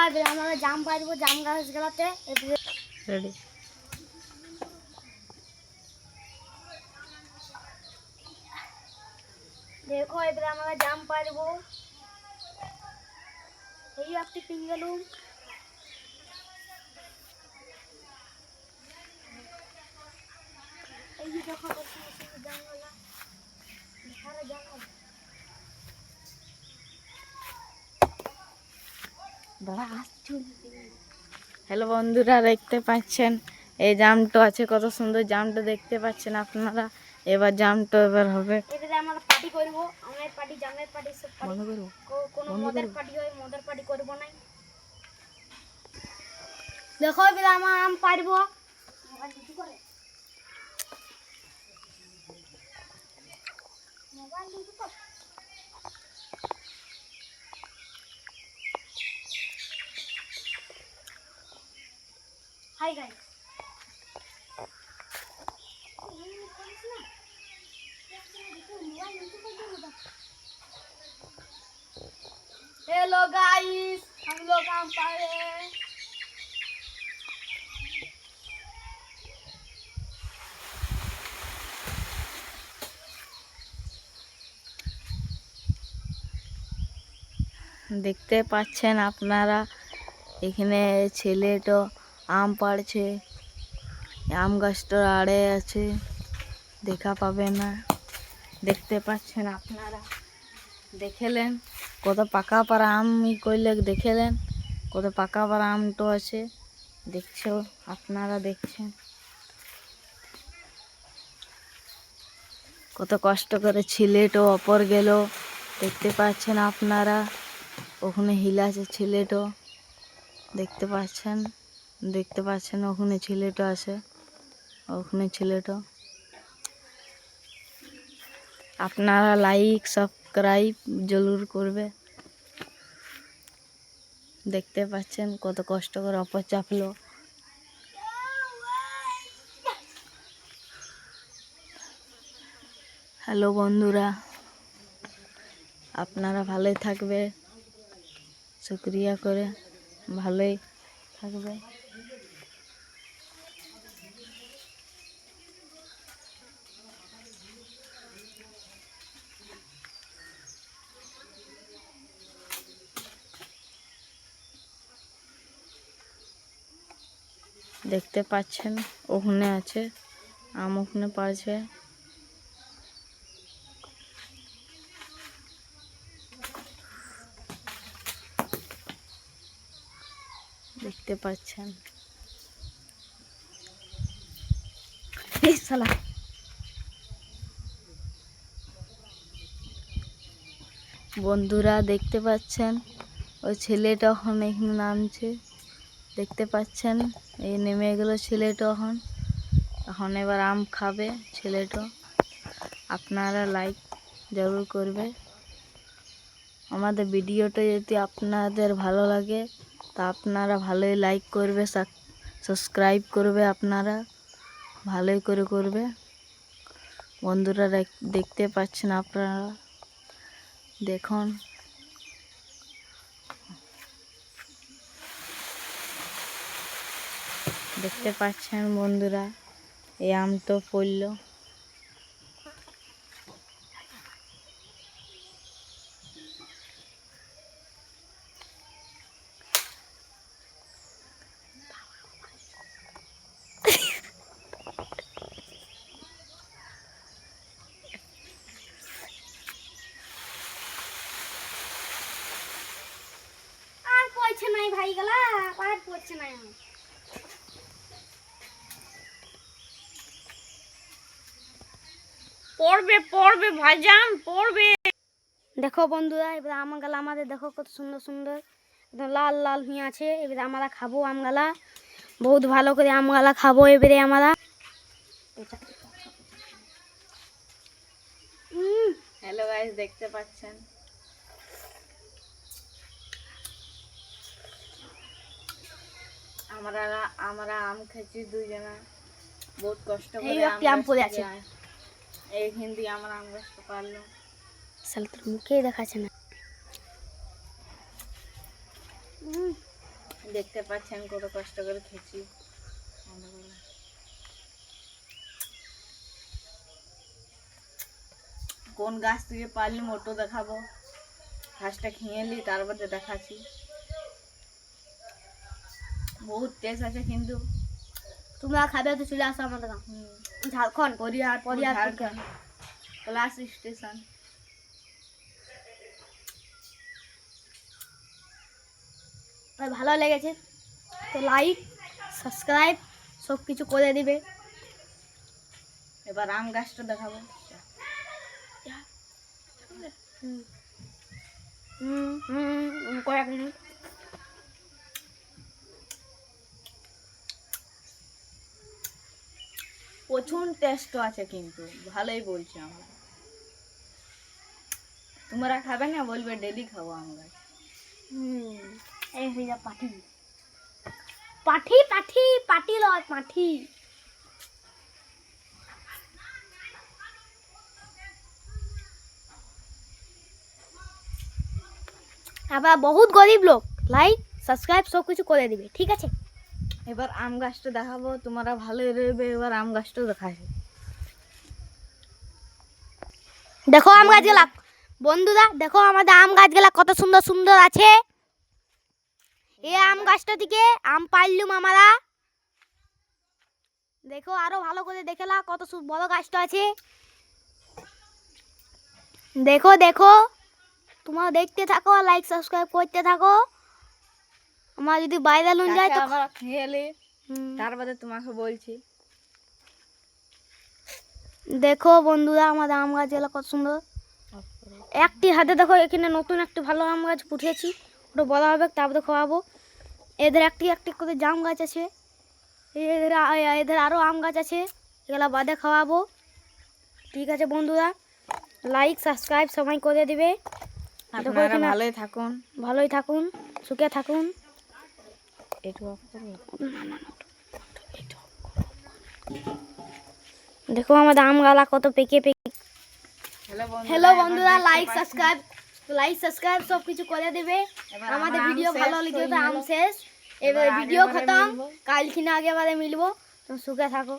এবার আমরা জাম পারবো জাম গাছ গেলাতে রেডি। দেখো এবার আমরা জাম পারবো। এই একটি পিঙ্গেলুম এই যে দেখো জামগুলা সারা জাম হ্যালো বন্ধুরা, দেখতে পাচ্ছেন এই জামটা আছে, কত সুন্দর জামটা দেখতে পাচ্ছেন আপনারা। এবার জামটা এবার হবে। এবারে আমরা পার্টি করব, আমের পার্টি, জামের পার্টি, সব বন্ধ পার্টি। করবো, কোন বন্ধ মদের করবো। পার্টি হয়, মদের পার্টি করব না। দেখো এবারে আমরা আম পারবো। মোবাইল কিছু করে মোবাইল কিছু করে হাই গাইস, हेलो गाइस, हम लोग आम पाए हैं। দেখতে পাচ্ছেন আপনারা এখানে ছেলেটা আম পাড়ছে, আম গাছটার আড়ে আছে, দেখা পাবে না। দেখতে পাচ্ছেন আপনারা, দেখেলেন কত পাকা পাড়া আম করলে, দেখেলেন কত পাকা পাড়া আমটো আছে, দেখছো আপনারা, দেখছেন কত কষ্ট করে ছেলেটো অপর গেল। দেখতে পাচ্ছেন আপনারা, ওখানে হিলাছে ছেলেটো, দেখতে পাচ্ছেন, দেখতে পাচ্ছেন ওখানে ছেলেটা আছে, ওখানে ছেলেটা। আপনারা লাইক সাবস্ক্রাইব জরুর করবে। দেখতে পাচ্ছেন কত কষ্ট করে অপর চাপলো। হ্যালো বন্ধুরা, আপনারা ভালোই থাকবে, শুক্রিয়া করে ভালোই থাকবে। দেখতে পাচ্ছেন ওখানে আছে আম, ওখানে পারছে। দেখতে পাচ্ছেন এই শালা, বন্ধুরা দেখতে পাচ্ছেন ওই ছেলেটা এখন এখানে নামছে। দেখতে পাচ্ছেন এই নেমে গেল ছেলেটা, এখন এবার আম খাবে ছেলেটা। আপনারা লাইক জরুর করবে। আমাদের ভিডিওটা যদি আপনাদের ভালো লাগে তা আপনারা ভালোই লাইক করবে, সাবস্ক্রাইব করবে, আপনারা ভালোই করে করবে। বন্ধুরা দেখতে পাচ্ছেন আপনারা, দেখুন দেখতে পাচ্ছেন বন্ধুরা, এই আমটা পড়ল। আর পড়ছে নাই ভাই গেলা, আর পড়ছে নাই। পড়বে পড়বে ভাইজান, পড়বে। দেখো বন্ধুরা এবার আম গালা আমাদের দেখো কত সুন্দর সুন্দর একদম লাল লাল হয়ে আছে। এবারে আমরা খাবো আম গালা, বহুত ভালো করে আম গালা খাবো এবারে আমরা। হ্যালো গাইস, দেখতে পাচ্ছেন আমরা আম খেয়েছি দুইজনা, বহুত কষ্ট করে আম পড়ে আছে। এই হিন্দি আমরা আম গাছটা পারলো। শালা তোর মুখেই দেখাচ্ছে না। দেখতে পাচ্ছেন কত কষ্ট করে খেয়েছি। কোন গাছ থেকে পারলি মোটো দেখাবো, ঘাসটা খেয়ে নি তারপরে দেখাচ্ছি। বহুত টেস্ট আছে কিন্তু। তোমরা খাবে তো চলে আসো আমাদের গাঁও। Jharkhand Pariharpur Jharkhand class station. আর ভালো লেগেছে তো লাইক সাবস্ক্রাইব সব কিছু করে দিবে। এবার আম গাছটা দেখাবো। কয়েক মিনিট প্রচুর টেস্ট আছে কিন্তু, ভালোই বলছি আমরা। তোমরা খাবে না বলবে ডেলি খাবো আম গাছ। এই হয়ে যা পাঠি পাঠি পাঠি পাটি লয় পাঠি। আবার বহুত গরিব লোক লাইক সাবস্ক্রাইব সব কিছু করে দিবে, ঠিক আছে। এবার আম গাছটা দেখাবো, তোমরা ভালোই রইবে। এবার আম গাছটা দেখাবে। দেখো আম গাছগুলা বন্ধুরা, দেখো আমাদের আম গাছগুলা কত সুন্দর সুন্দর আছে। এই আম গাছটা থেকে আম পারলুম আমরা। দেখো আরো ভালো করে দেখলা কত বড় গাছটা আছে। দেখো দেখো তোমরা দেখতে থাকো, লাইক সাবস্ক্রাইব করতে থাকো। আমার যদি বাইরে লুন যায় তো আবার খেলে তারপরে তোমাকে বলছি। দেখো বন্ধুরা আমাদের আম গাছগুলো কত সুন্দর। একটি হাতে দেখো এখানে নতুন একটি ভালো আম গাছ পুঁতেছি, ওটা বড় হবে তারপরে খাওয়াবো। এদের একটি একটি করে জাম গাছ আছে, এদের আরও আম গাছ আছে, এগুলো বাদে খাওয়াবো। ঠিক আছে বন্ধুরা, লাইক সাবস্ক্রাইব সবাই করে দিবে। আপনারা ভালোই থাকুন, ভালোই থাকুন, সুখে থাকুন। দেখো আমাদের আম গালা কত পেকে পেকে। হ্যালো বন্ধুরা, লাইক সাবস্ক্রাইব সব কিছু করে দেবে। আমাদের ভিডিও ভালো লেগে তো আম শেষ, এবার ভিডিও খতম, কালকে আগে বারে মিলবো। তো সুখে থাকো।